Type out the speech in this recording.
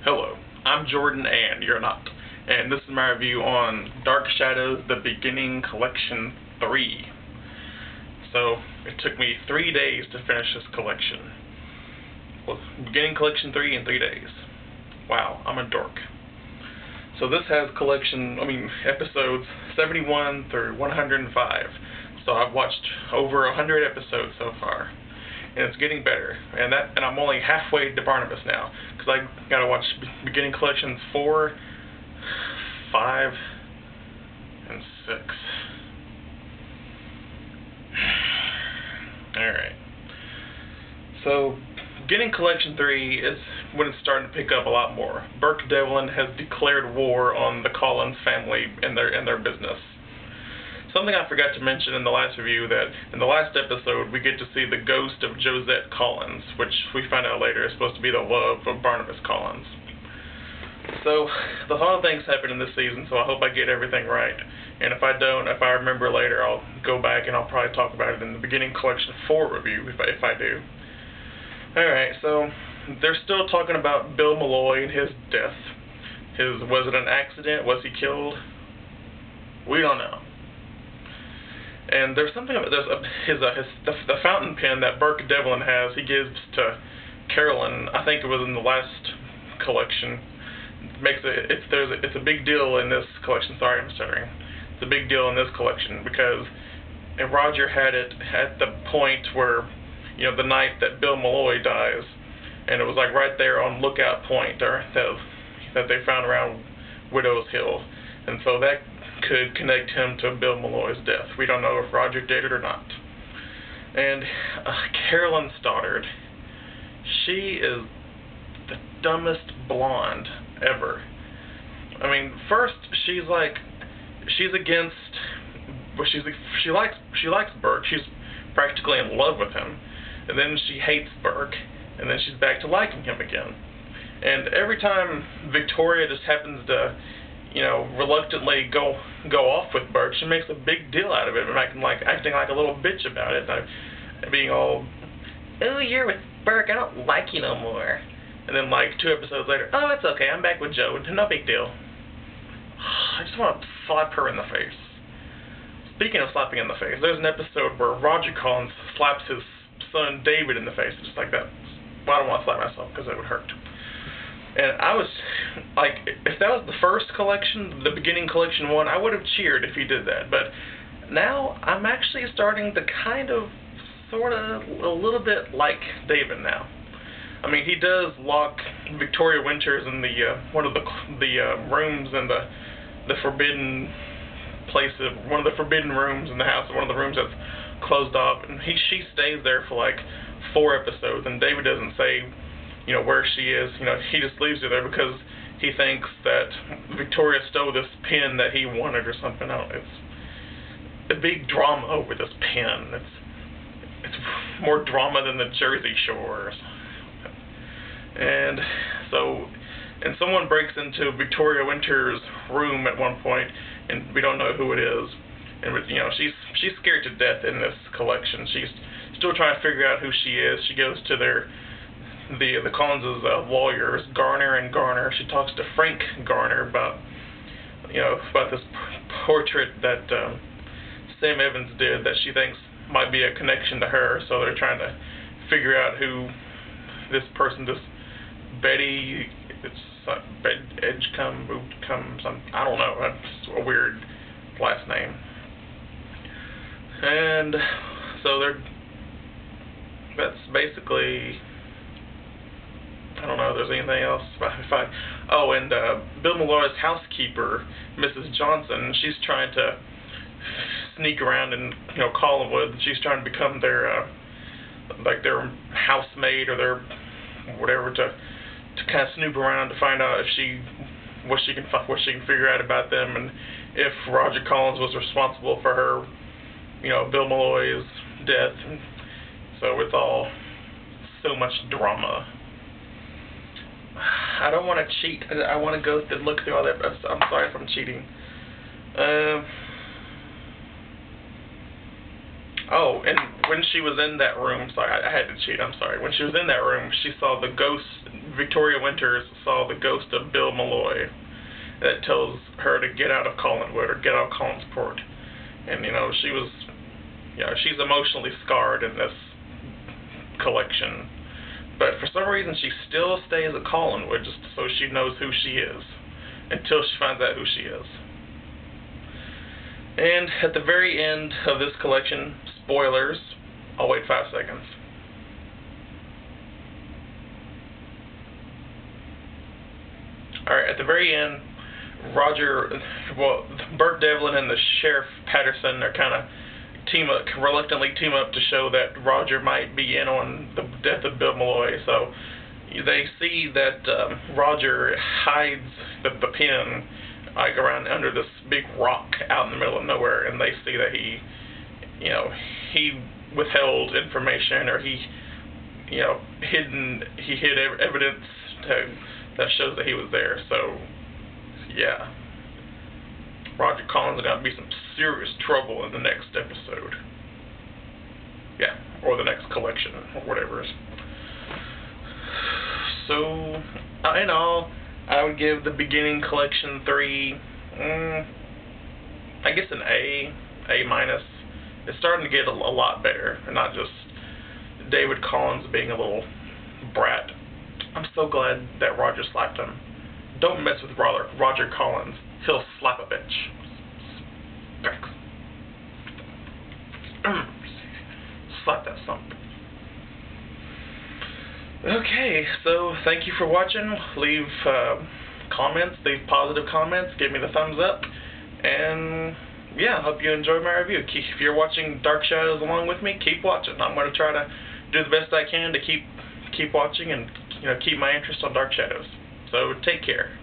Hello, I'm Jordan and you're not, and this is my review on Dark Shadows The Beginning Collection 3. So, it took me 3 days to finish this collection. Well, Beginning Collection 3 in 3 days. Wow, I'm a dork. So this has episodes 71 through 105. So I've watched over 100 episodes so far. And it's getting better, and I'm only halfway to Barnabas now, because I gotta watch Beginning Collections 4, 5, and 6. Alright. So, Beginning Collection 3 is when it's starting to pick up a lot more. Burke Devlin has declared war on the Collins family and their business. Something I forgot to mention in the last review, that in the last episode we get to see the ghost of Josette Collins, which we find out later is supposed to be the love of Barnabas Collins. So, the lot of things happen in this season, so I hope I get everything right. And if I don't, if I remember later, I'll go back and I'll probably talk about it in the Beginning Collection 4 review, if I do. Alright, so they're still talking about Bill Malloy and his death. Was it an accident? Was he killed? We don't know. And there's something about the fountain pen that Burke Devlin has. He gives to Carolyn. I think it was in the last collection. It's a big deal in this collection. Sorry, I'm stuttering. It's a big deal in this collection because Roger had it at the point where, the night that Bill Malloy dies, and it was like right there on Lookout Point, or that they found around Widow's Hill, and so that could connect him to Bill Malloy's death. We don't know if Roger did it or not. And Carolyn Stoddard, she is the dumbest blonde ever. I mean, first she likes Burke. She's practically in love with him, and then she hates Burke, and then she's back to liking him again. And every time Victoria just happens to reluctantly go off with Burke, she makes a big deal out of it, and acting like a little bitch about it, being all, "Oh, you're with Burke, I don't like you no more." And then 2 episodes later, "Oh, it's okay, I'm back with Joe, no big deal." I just want to slap her in the face. Speaking of slapping in the face, there's an episode where Roger Collins slaps his son David in the face, just like that. Well, I don't want to slap myself because it would hurt. And I was like, if that was the first collection, the Beginning Collection 1, I would have cheered if he did that. But now I'm actually starting to sort of, a little bit like David now. I mean, he does lock Victoria Winters in one of the rooms in the forbidden place, one of the forbidden rooms in the house, one of the rooms that's closed off, and she stays there for 4 episodes, and David doesn't say where she is. He just leaves her there because he thinks that Victoria stole this pen that he wanted or something. It's a big drama over this pen. It's more drama than the Jersey Shores. And someone breaks into Victoria Winters' room at one point, and we don't know who it is. And she's scared to death in this collection. She's still trying to figure out who she is. She goes to the Collins' lawyers, Garner and Garner. She talks to Frank Garner about this portrait that Sam Evans did that she thinks might be a connection to her. So they're trying to figure out who this person, this Betty, Edgecombe, I don't know. That's a weird last name. And so that's basically, I don't know if there's anything else. And Bill Malloy's housekeeper, Mrs. Johnson, she's trying to sneak around in Collinwood. She's trying to become their housemaid or their whatever, to kind of snoop around to find out what she can figure out about them, and if Roger Collins was responsible for her, Bill Malloy's death. And so it's all so much drama. I don't want to cheat. I want to go look through all that. I'm sorry if I'm cheating. Oh, and when she was in that room, sorry, I had to cheat, I'm sorry. When she was in that room, she saw the ghost Victoria Winters saw the ghost of Bill Malloy that tells her to get out of Collinwood or get out of Collinsport. And, she was, she's emotionally scarred in this collection. But for some reason, she still stays at Collinwood just so she knows who she is until she finds out who she is. And at the very end of this collection, spoilers, I'll wait 5 seconds. Alright, at the very end, Bert Devlin and the Sheriff Patterson are kind of reluctantly team up to show that Roger might be in on the death of Bill Malloy. So they see that Roger hides the pen around under this big rock out in the middle of nowhere, and they see that he withheld information, or he hid evidence that shows that he was there. So yeah, Roger Collins is going to be some serious trouble in the next episode. Yeah, or the next collection, or whatever. So, in all, I would give the beginning collection 3, I guess an A minus. It's starting to get a lot better, and not just David Collins being a little brat. I'm so glad that Roger slapped him. Don't mess with Roger Collins. He'll slap a bitch. Slap that something. Okay, so thank you for watching. Leave comments, leave positive comments, give me the thumbs up, and yeah, I hope you enjoyed my review. If you're watching Dark Shadows along with me, keep watching. I'm going to try to do the best I can to keep watching and keep my interest on Dark Shadows. So take care.